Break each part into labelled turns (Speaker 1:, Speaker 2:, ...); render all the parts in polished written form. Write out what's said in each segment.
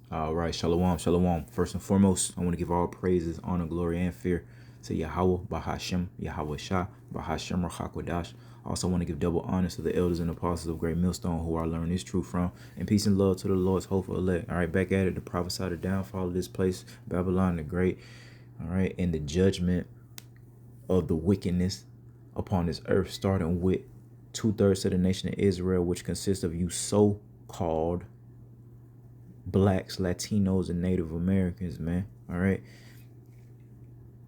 Speaker 1: All right, shalom, shalom. First and foremost, I want to give all praises, honor, glory, and fear to Yahweh, Bahashem, Yahweh Shah, Bahashem, Rachakwadash. Also want to give double honors to the elders and apostles of Great Millstone who I learned this truth from. And peace and love to the Lord's hopeful elect. All right, back at it, the prophesy the downfall of this place, Babylon the Great. All right, and the judgment of the wickedness upon this earth, starting with two-thirds of the nation of Israel, which consists of you so-called blacks, Latinos, and Native Americans, man. All right.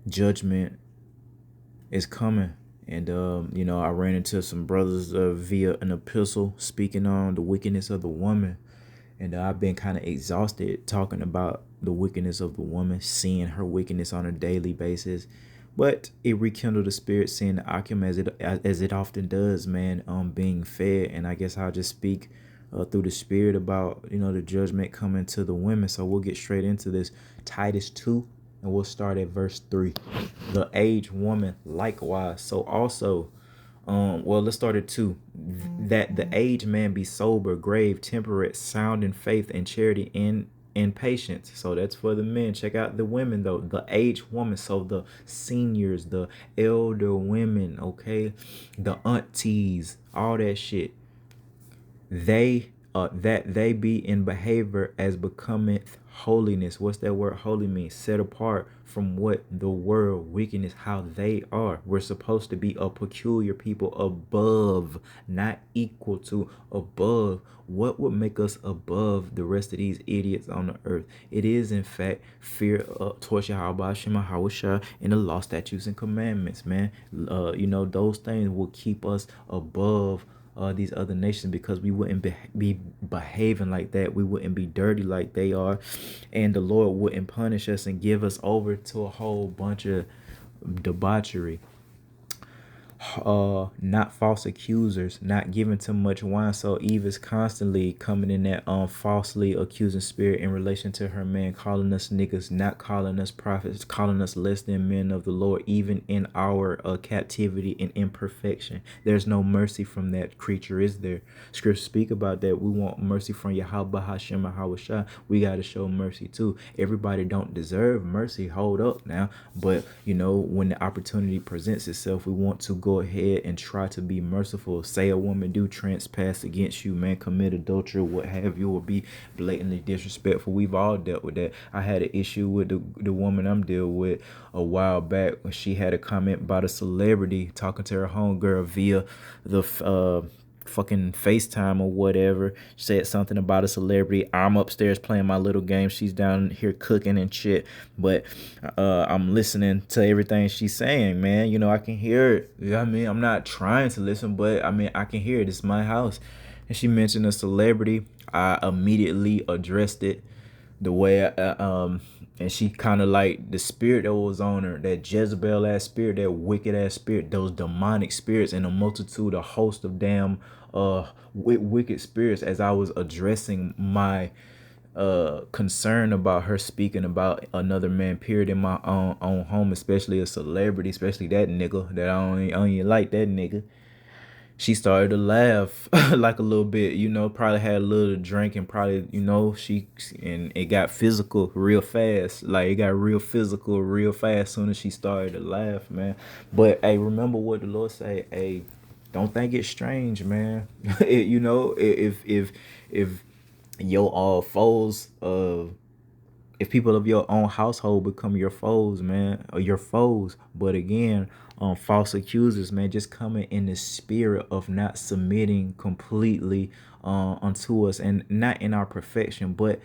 Speaker 1: Judgment is coming. And, I ran into some brothers via an epistle speaking on the wickedness of the woman. And I've been kind of exhausted talking about the wickedness of the woman, seeing her wickedness on a daily basis. But it rekindled the spirit, seeing the Akim as it often does, man, being fed. And I guess I'll just speak through the spirit about, the judgment coming to the women. So we'll get straight into this. Titus 2, and we'll start at verse 3. The aged woman likewise. So also, let's start at 2. That the aged man be sober, grave, temperate, sound in faith and charity, in patience. So that's for the men. Check out the women though. The aged woman. So the seniors, the elder women, okay, the aunties, all that shit. They that they be in behavior as becometh holiness. What's that word holy mean? Set apart from what the world wickedness, how they are. We're supposed to be a peculiar people, above, not equal to, above. What would make us above the rest of these idiots on the earth? It is in fact fear towards Yahweh Shema Hawashah and the law, statutes, and commandments, man. Those things will keep us above these other nations, because we wouldn't be behaving like that. We wouldn't be dirty like they are, and the Lord wouldn't punish us and give us over to a whole bunch of debauchery. Not false accusers, not giving too much wine. So Eve is constantly coming in that falsely accusing spirit in relation to her man, calling us niggas, not calling us prophets, calling us less than men of the Lord, even in our captivity and imperfection. There's no mercy from that creature, is there? Scriptures speak about that. We want mercy from Yahweh Hashem Hawashah. We got to show mercy too. Everybody don't deserve mercy. Hold up now. But when the opportunity presents itself, we want to go ahead and try to be merciful. Say a woman do trespass against you, man, commit adultery, what have you, or be blatantly disrespectful. We've all dealt with that. I had an issue with the woman I'm dealing with a while back when she had a comment about a celebrity talking to her homegirl via the fucking FaceTime or whatever. Said something about a celebrity. I'm upstairs playing my little game. She's down here cooking and shit. But I'm listening to everything she's saying, man. I can hear it. I mean, I'm not trying to listen, but I mean, I can hear it. It's my house. And she mentioned a celebrity. I immediately addressed it the way and she kind of like the spirit that was on her, that Jezebel ass spirit, that wicked ass spirit, those demonic spirits, and a multitude, a host of damn wicked spirits. As I was addressing my concern about her speaking about another man, period, in my own home, especially a celebrity, especially that nigga, that I don't even like that nigga. She started to laugh like a little bit, probably had a little drink, and probably, and it got physical real fast. Like, it got real physical real fast soon as she started to laugh, man. But hey, remember what the Lord say, hey, don't think it's strange, man. If your foes if people of your own household become your foes, man, or your foes. But again, false accusers, man, just coming in the spirit of not submitting completely unto us, and not in our perfection, but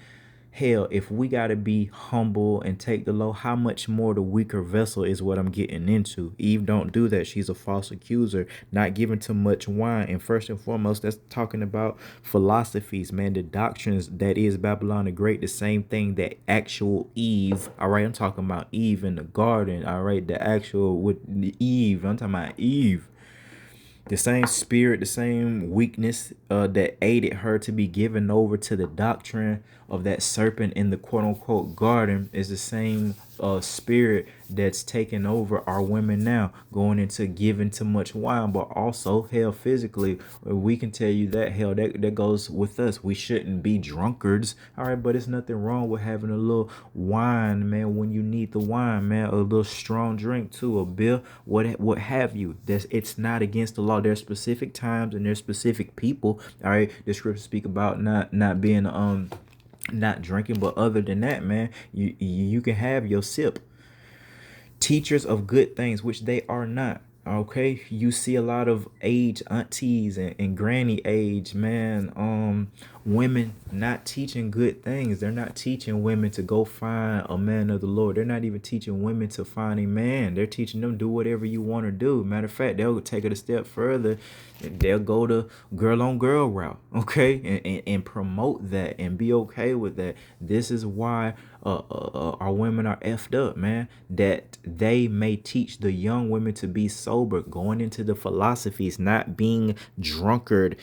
Speaker 1: hell, if we got to be humble and take the low, how much more the weaker vessel is what I'm getting into. Eve don't do that. She's a false accuser, not giving too much wine. And first and foremost, that's talking about philosophies, man, the doctrines that is Babylon the Great, the same thing that actual Eve, all right, I'm talking about Eve in the garden, all right, the actual with Eve, I'm talking about Eve. The same spirit, the same weakness that aided her to be given over to the doctrine of that serpent in the quote unquote garden is the same spirit that's taking over our women now, going into giving too much wine, but also hell physically. We can tell you that hell that goes with us. We shouldn't be drunkards, all right, but it's nothing wrong with having a little wine, man, when you need the wine, man, a little strong drink too, a beer, what have you. That's It's not against the law. There's specific times and there's specific people, all right. The scriptures speak about not being not drinking, but other than that, man, you can have your sip. Teachers of good things, which they are not. Okay, you see a lot of age aunties and granny age, man, women not teaching good things. They're not teaching women to go find a man of the Lord. They're not even teaching women to find a man. They're teaching them do whatever you want to do. Matter of fact, they'll take it a step further. They'll go the girl on girl route, okay, and promote that and be okay with that. This is why our women are effed up, man. That they may teach the young women to be sober, going into the philosophies, not being drunkard,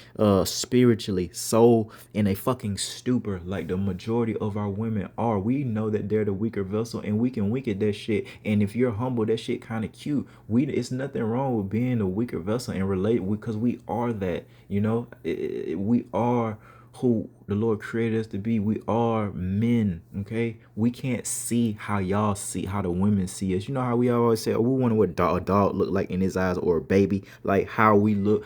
Speaker 1: spiritually, so in a fucking stupor like the majority of our women are. We know that they're the weaker vessel, and we can wink at that shit. And if you're humble, that shit kind of cute. It's nothing wrong with being a weaker vessel and relate, because we are that. We are who the Lord created us to be. We are men, okay? We can't see how y'all see, how the women see us. You know how we always say, oh, we wonder what a dog look like in his eyes, or a baby, like how we look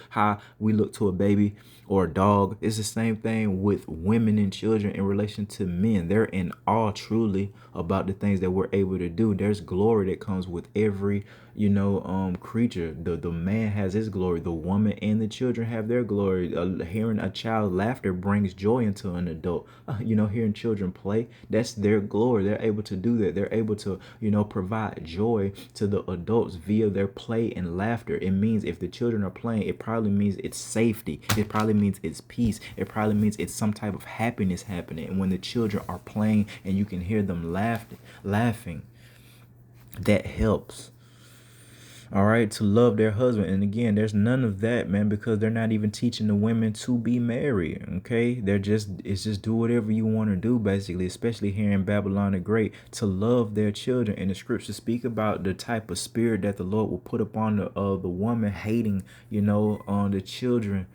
Speaker 1: to a baby or a dog. It's the same thing with women and children in relation to men. They're in awe truly about the things that we're able to do. There's glory that comes with every creature. The man has his glory, the woman and the children have their glory. Hearing a child laughter brings joy into an adult. Hearing children play, that's their glory. They're able to do that. They're able to provide joy to the adults via their play and laughter. It means if the children are playing, it probably means it's safety. It probably means it's peace. It probably means it's some type of happiness happening. And when the children are playing and you can hear them laughing, that helps. All right, to love their husband. And again, there's none of that, man, because they're not even teaching the women to be married. Okay, it's just do whatever you want to do, basically, especially here in Babylon the Great, to love their children. And the scriptures speak about the type of spirit that the Lord will put upon the woman, hating on the children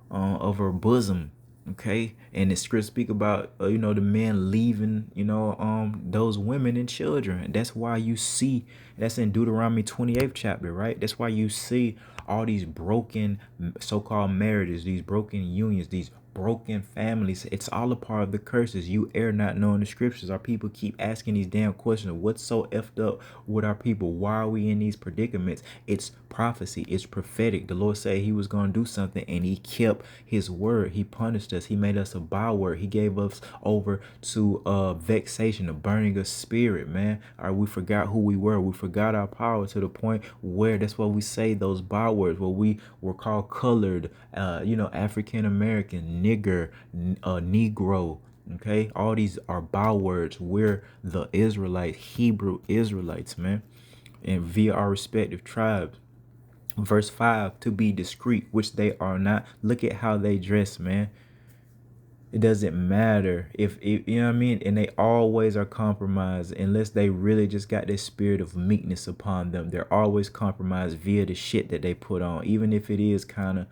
Speaker 1: of her bosom. Okay, and the scripts speak about the men leaving those women and children. That's why you see, that's in Deuteronomy 28th chapter, right? That's why you see all these broken so-called marriages, these broken unions, these broken families. It's all a part of the curses. You err not knowing the scriptures. Our people keep asking these damn questions. What's so effed up with our people? Why are we in these predicaments? It's prophecy. It's prophetic. The Lord said he was going to do something, and he kept his word. He punished us. He made us a byword. He gave us over to vexation, a burning of spirit, man. All right, we forgot who we were. We forgot our power to the point where that's what we say those bywords, where we were called colored, African American, nigger, Negro. Okay, all these are bywords. We're the Israelites, Hebrew Israelites, man, and via our respective tribes. Verse 5, to be discreet, which they are not. Look at how they dress, man. It doesn't matter if you know what I mean, and they always are compromised unless they really just got this spirit of meekness upon them. They're always compromised via the shit that they put on, even if it is kind of.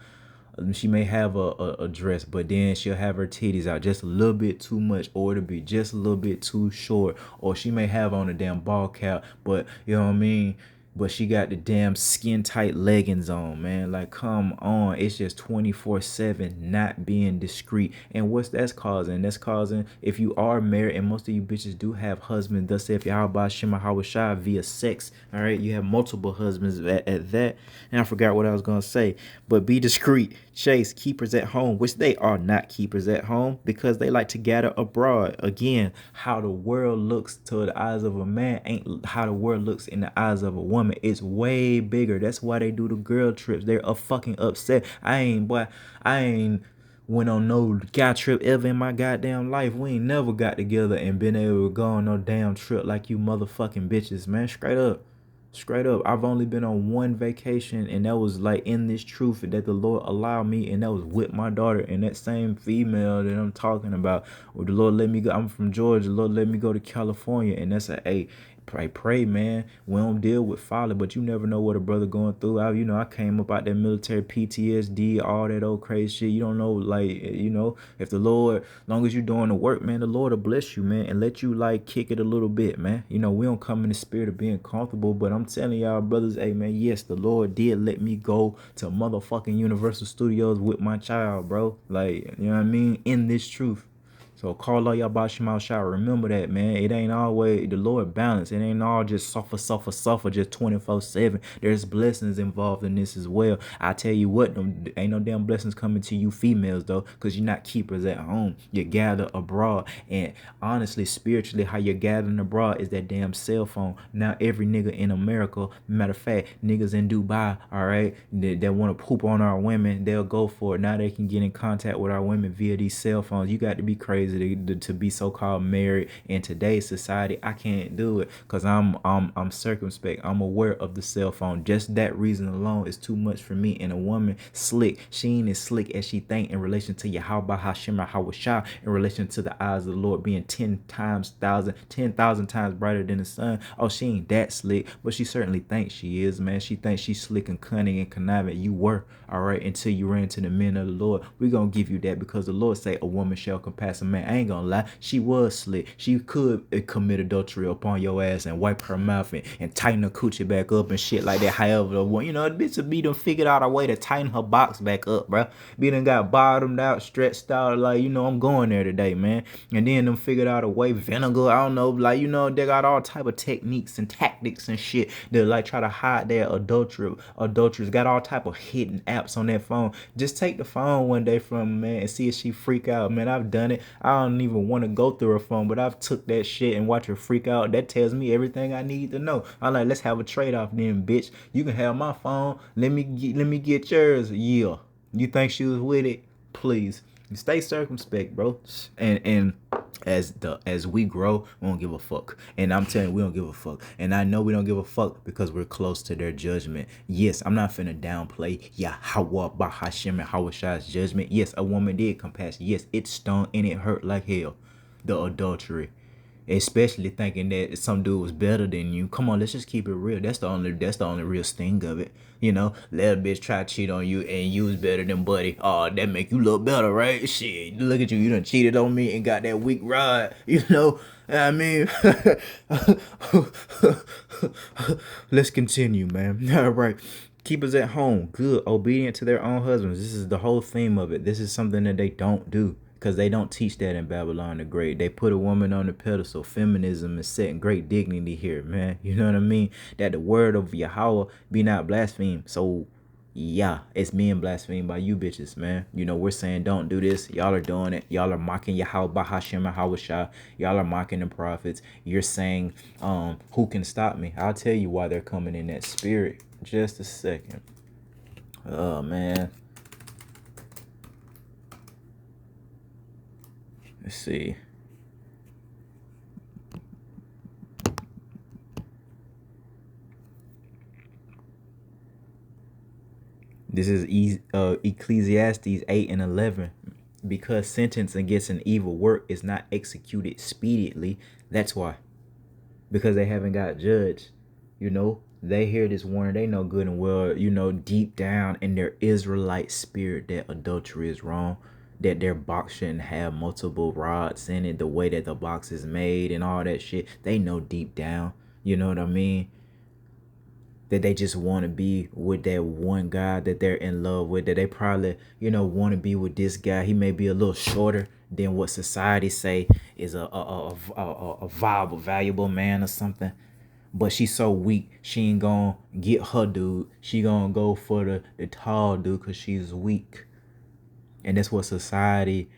Speaker 1: She may have a dress, but then she'll have her titties out just a little bit too much, or to be just a little bit too short, or she may have on a damn ball cap, but you know what I mean. But she got the damn skin tight leggings on, man. Like, come on. It's just 24/7 not being discreet. And what's that's causing? That's causing, if you are married, and most of you bitches do have husbands, thus if y'all about Shema Hawashai via sex, all right, you have multiple husbands at that. And I forgot what I was going to say. But be discreet. Chase keepers at home, which they are not keepers at home, because they like to gather abroad. Again, how the world looks to the eyes of a man ain't how the world looks in the eyes of a woman. It's way bigger. That's why they do the girl trips. They're fucking upset. I ain't went on no guy trip ever in my goddamn life. We ain't never got together and been able to go on no damn trip like you motherfucking bitches, man. Straight up. Straight up, I've only been on one vacation, and that was like in this truth that the Lord allowed me, and that was with my daughter and that same female that I'm talking about. Or the Lord let me go. I'm from Georgia. The Lord let me go to California, and that's pray, man. We don't deal with folly, but you never know what a brother going through. I came up out that military PTSD, all that old crazy shit. You don't know, like, if the Lord, long as you doing the work, man, the Lord will bless you, man, and let you like kick it a little bit, man. We don't come in the spirit of being comfortable, but I'm telling y'all, brothers, hey, man, yes, the Lord did let me go to motherfucking Universal Studios with my child, bro. Like, you know what I mean? In this truth. So call all y'all about Shemal Shah. Remember that, man. It ain't always the Lord balance. It ain't all just suffer, just 24/7. There's blessings involved in this as well. I tell you what, ain't no damn blessings coming to you females though, because you're not keepers at home. You gather abroad. And honestly, spiritually, how you're gathering abroad is that damn cell phone. Now every nigga in America, matter of fact, niggas in Dubai, all right, that want to poop on our women, they'll go for it. Now they can get in contact with our women via these cell phones. You got to be crazy to be so-called married in today's society. I can't do it because I'm circumspect. I'm aware of the cell phone. Just that reason alone is too much for me. And a woman slick, she ain't as slick as she think in relation to Yahweh Hashem Hawashah, in relation to the eyes of the Lord being 10,000 times brighter than the sun. Oh, she ain't that slick, but she certainly thinks she is, man. She thinks she's slick and cunning and conniving. You were, all right, until you ran to the men of the Lord. We're gonna give you that because the Lord say a woman shall compass a man. I ain't gonna lie, she was slick. She could commit adultery upon your ass and wipe her mouth and tighten her coochie back up and shit like that. However, the one, the bitch would be done figured out a way to tighten her box back up, bro. Be done got bottomed out, stretched out, like, I'm going there today, man. And then them figured out a way, vinegar, I don't know, like, they got all type of techniques and tactics and shit that like try to hide their adulteries. Got all type of hidden apps on that phone. Just take the phone one day from her, man, and see if she freak out, man. I've done it. I don't even want to go through her phone, but I've took that shit and watch her freak out. That tells me everything I need to know. I'm like, let's have a trade-off then, bitch. You can have my phone. Let me get yours. Yeah. You think she was with it? Please. Stay circumspect, bro. And as we grow, we don't give a fuck. And I'm telling you, we don't give a fuck. And I know we don't give a fuck because we're close to their judgment. Yes, I'm not finna downplay Yahweh Bahashem and Hawashai's judgment. Yes, a woman did compass. Yes, it stung and it hurt like hell. The adultery. Especially thinking that some dude was better than you. Come on, let's just keep it real. That's the only real sting of it. Let a bitch try to cheat on you and you was better than buddy. Oh, that make you look better, right? Shit, look at you. You done cheated on me and got that weak ride. I mean, let's continue, man. All right. Keepers at home, good, obedient to their own husbands. This is the whole theme of it. This is something that they don't do. Because they don't teach that in Babylon the Great. They put a woman on the pedestal. Feminism is setting great dignity here, man. You know what I mean? That the word of Yahweh be not blasphemed. So, yeah, it's being blasphemed by you bitches, man. We're saying don't do this. Y'all are doing it. Y'all are mocking Yahweh Bahashem and Hawashah. Y'all are mocking the prophets. You're saying, who can stop me? I'll tell you why they're coming in that spirit. Just a second. Oh, man. Let's see. This is Ecclesiastes 8 and 11. Because sentence against an evil work is not executed speedily. That's why. Because they haven't got judged. They hear this warning. They know good and well, deep down in their Israelite spirit that adultery is wrong. That their box shouldn't have multiple rods in it, the way that the box is made and all that shit. They know deep down, you know what I mean? That they just want to be with that one guy that they're in love with. That they probably, want to be with this guy. He may be a little shorter than what society say is a viable, valuable man or something. But she's so weak, she ain't gonna get her dude. She gonna go for the tall dude because she's weak. And that's what society,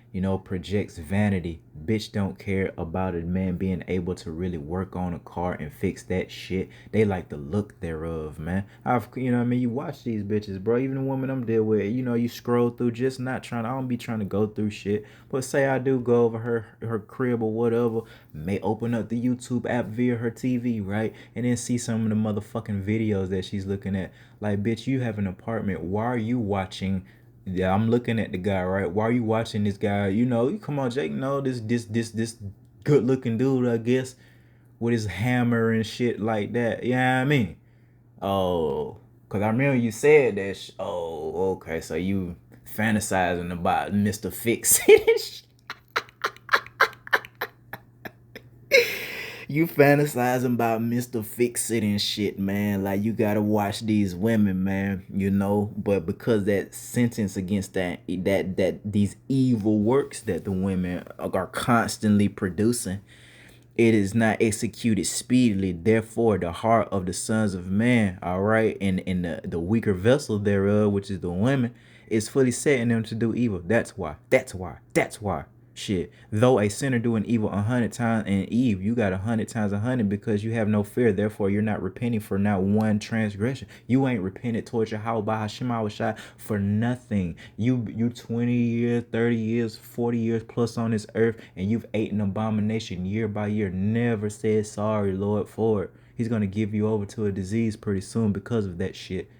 Speaker 1: projects vanity. Bitch don't care about a man being able to really work on a car and fix that shit. They like the look thereof, man. You watch these bitches, bro. Even the woman I'm dealing with, you scroll through just not trying. I don't be trying to go through shit. But say I do go over her crib or whatever, may open up the YouTube app via her TV, right? And then see some of the motherfucking videos that she's looking at. Like, bitch, you have an apartment. Why are you watching? Yeah, I'm looking at the guy, right? Why are you watching this guy? You come on, Jake. No, this good looking dude, I guess. with his hammer and shit like that. You know what I mean? Oh, cause I remember you said that. Oh, okay. So you fantasizing about Mr. Fix It. You fantasizing about Mr. Fix It and shit, man. Like you gotta watch these women, man. You know, but because that sentence against that these evil works that the women are constantly producing, it is not executed speedily. Therefore, the heart of the sons of man, all right, and the weaker vessel thereof, which is the women, is fully set in them to do evil. That's why. That's why. That's why. Shit. Though a sinner doing evil 100 times, and Eve, you got 100 times 100 because you have no fear. Therefore, you're not repenting for not one transgression. You ain't repented towards your how by Hashem Awashai for nothing. You 20 years, 30 years, 40 years plus on this earth, and you've ate an abomination year by year. Never said sorry, Lord, for it. He's gonna give you over to a disease pretty soon because of that shit.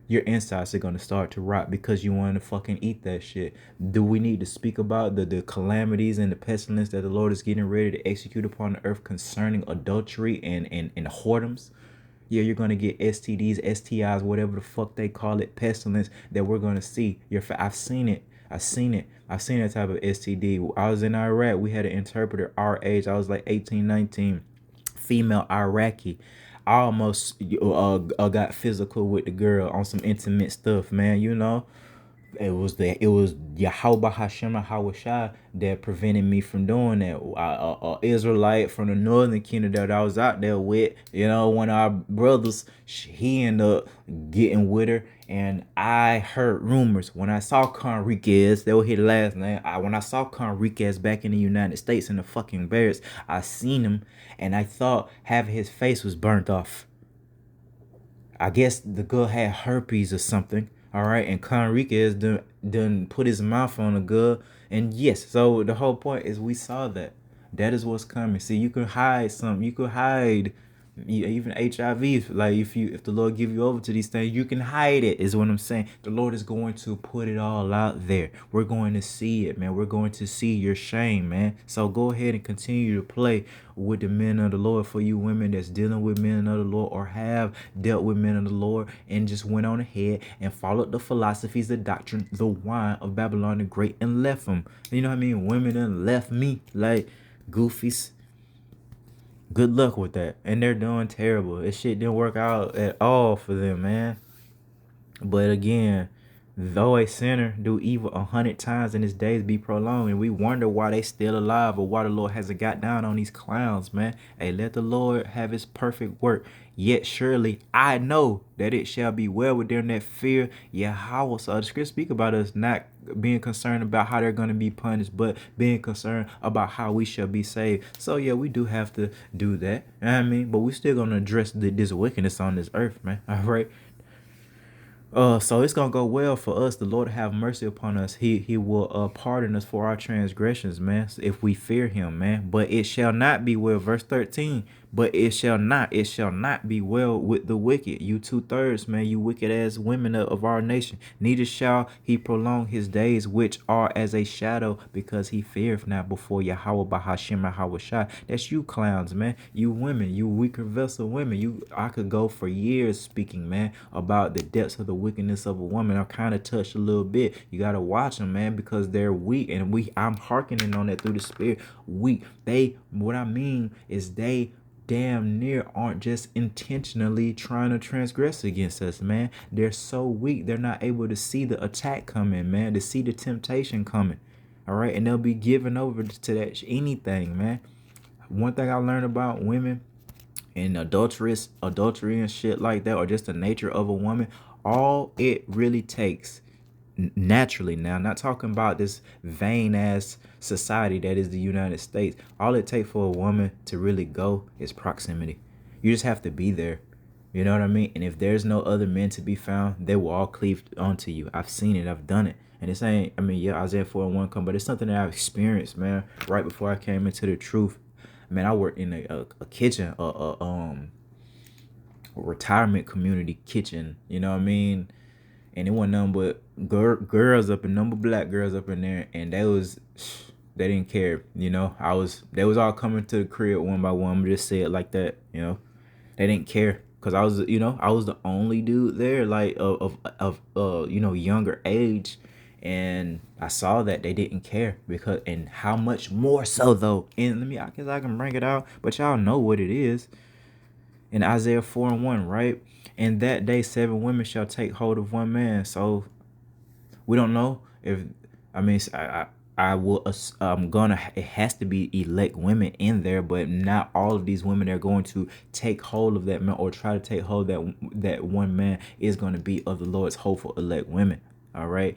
Speaker 1: Your insides are going to start to rot because you want to fucking eat that shit. Do we need to speak about the calamities and the pestilence that the Lord is getting ready to execute upon the earth concerning adultery and whoredoms? Yeah, you're going to get STDs, STIs, whatever the fuck they call it, pestilence that we're going to see. I've seen it. I've seen it. I've seen that type of STD. I was in Iraq. We had an interpreter our age. I was like 18, 19, female Iraqi. I almost got physical with the girl on some intimate stuff, man. You know, it was Yahweh Hashem Hawashai that prevented me from doing that. Israelite from the northern kingdom that I was out there with, you know, one of our brothers, he ended up getting with her, and I heard rumors when I saw Conriquez. They were his last name. When I saw Conriquez back in the United States in the fucking barracks, I seen him, and I thought half of his face was burnt off. I guess the girl had herpes or something. All right, and Conriquez done put his mouth on the girl, and yes, so the whole point is we saw that. That is what's coming. See, you can hide something. You could hide even HIV. Like if the Lord give you over to these things, you can hide it. Is what I'm saying. The Lord is going to put it all out there. We're going to see it, man. We're going to see your shame, man. So go ahead and continue to play with the men of the Lord. For you women that's dealing with men of the Lord or have dealt with men of the Lord and just went on ahead and followed the philosophies, the doctrine, the wine of Babylon the Great and left them. You know what I mean? Women done left me like goofies. Good luck with that. And they're doing terrible. This shit didn't work out at all for them, man. But again, though a sinner do evil 100 times and his days be prolonged, and we wonder why they still alive or why the Lord hasn't got down on these clowns, man. Hey, let the Lord have his perfect work. Yet surely I know that it shall be well with them that fear Yahweh. So the scripture speak about us not being concerned about how they're going to be punished, but being concerned about how we shall be saved. So yeah, we do have to do that. You know what I mean? But we still going to address this wickedness on this earth, man. All right. So it's gonna go well for us. The Lord have mercy upon us. He will pardon us for our transgressions, man. If we fear Him, man. But it shall not be well. Verse 13. But it shall not be well with the wicked. You 2/3, man. You wicked ass women of our nation. Neither shall he prolong his days, which are as a shadow, because he feareth not before Yahweh Bahashim Hawashai. That's you clowns, man. You women, you weaker vessel women. I could go for years speaking, man, about the depths of the wickedness of a woman. I kind of touched a little bit. You gotta watch them, man, because they're weak, and I'm hearkening on that through the Spirit. Weak. What I mean is they damn near aren't just intentionally trying to transgress against us, man. They're so weak, they're not able to see the attack coming, man, to see the temptation coming. All right, and they'll be given over to that anything, man. One thing I learned about women and adultery and shit like that, or just the nature of a woman, all it really takes naturally, now not talking about this vain ass society that is the United States, all it takes for a woman to really go is proximity. You just have to be there. You know what I mean? And if there's no other men to be found, they will all cleave onto you. I've seen it. I've done it. And this ain't, I mean, yeah, Isaiah 4:1 come, but it's something that I've experienced, man, right before I came into the truth. Man, I worked in a kitchen, a retirement community kitchen, you know what I mean? And it wasn't nothing but girls up and number black girls up in there, and they was They didn't care. They was all coming to the crib one by one. Just say it like that. They didn't care because I was the only dude there, like of younger age, and I saw that they didn't care because, and how much more so though. And I guess I can bring it out, but y'all know what it is in Isaiah 4:1, right? And that day, 7 women shall take hold of one man. So we don't know if, I mean, I will, I'm gonna, it has to be elect women in there, but not all of these women that are going to take hold of that man or try to take hold of that one man is going to be of the Lord's hopeful elect women. All right.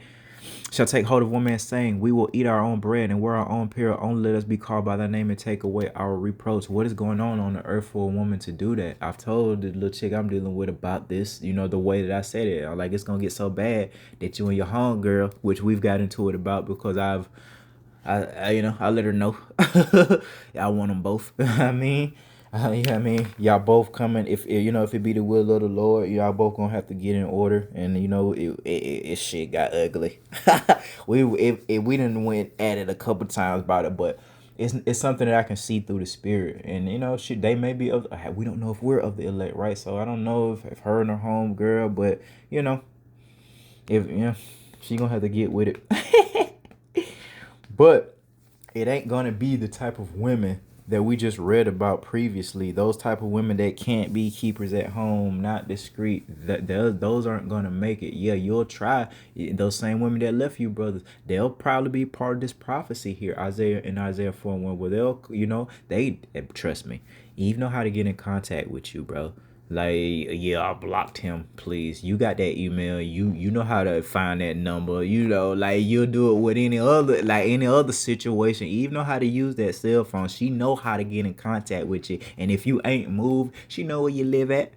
Speaker 1: Shall take hold of one man, saying, we will eat our own bread and wear our own apparel. Only let us be called by thy name and take away our reproach. What is going on the earth for a woman to do that? I've told the little chick I'm dealing with about this, the way that I said it. I'm like, it's going to get so bad that you and your homegirl, which we've got into it about because I let her know. I want them both. Y'all both coming. If it be the will of the Lord, y'all both gonna have to get in order. And it shit got ugly. We done went at it a couple times about it, but it's something that I can see through the spirit. And shit, they may be of. We don't know if we're of the elect, right? So I don't know if her and her home girl, but if she gonna have to get with it. But it ain't gonna be the type of women that we just read about previously. Those type of women that can't be keepers at home, not discreet. Those aren't gonna make it. Yeah, you'll try. Those same women that left you, brothers, they'll probably be part of this prophecy here, Isaiah 4:1, where they trust me. Eve know how to get in contact with you, bro. Like, yeah, I blocked him. Please, you got that email. You know how to find that number. Like you'll do it with any other situation. Eve know how to use that cell phone. She know how to get in contact with you. And if you ain't moved, she know where you live at.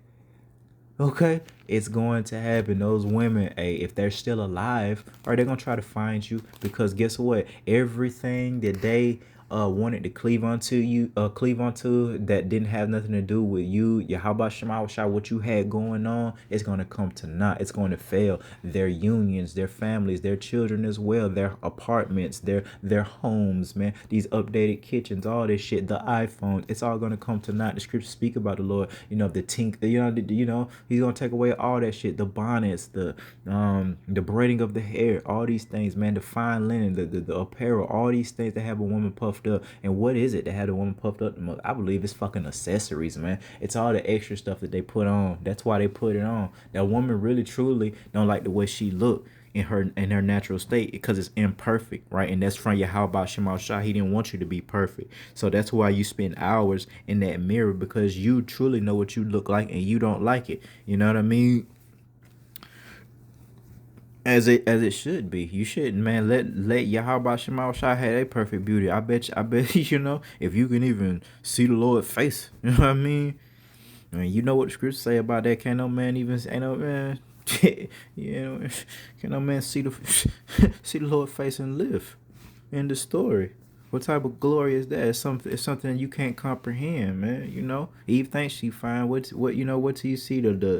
Speaker 1: Okay, it's going to happen. Those women, hey, if they're still alive, are they gonna try to find you? Because guess what? Everything that they wanted to cleave onto that didn't have nothing to do with you, how about Shema, what you had going on, it's gonna come to naught. It's going to fail. Their unions, their families, their children as well, their apartments, their homes, man, these updated kitchens, all this shit, the iPhones, it's all gonna come to naught. The scriptures speak about the Lord, the tink, he's gonna take away all that shit, the bonnets, the braiding of the hair, all these things, man, the fine linen, the apparel, all these things that have a woman puffed up. And what is it that had a woman puffed up the most? I believe it's fucking accessories, man. It's all the extra stuff that they put on. That's why they put it on. That woman really truly don't like the way she look in her natural state because it's imperfect, right? And that's from Yahweh Shema Shah. He didn't want you to be perfect. So that's why you spend hours in that mirror, because you truly know what you look like and you don't like it. You know what I mean? As it should be. You shouldn't, man. Let Yahweh Shema Shai have a perfect beauty. I bet if you can even see the Lord's face, you know what I mean? I mean, you know what the scriptures say about that. Can no man even ain't no man can no man see the see the Lord's face and live? In the story. What type of glory is that? It's something you can't comprehend, man. Eve thinks she fine. What do you see? The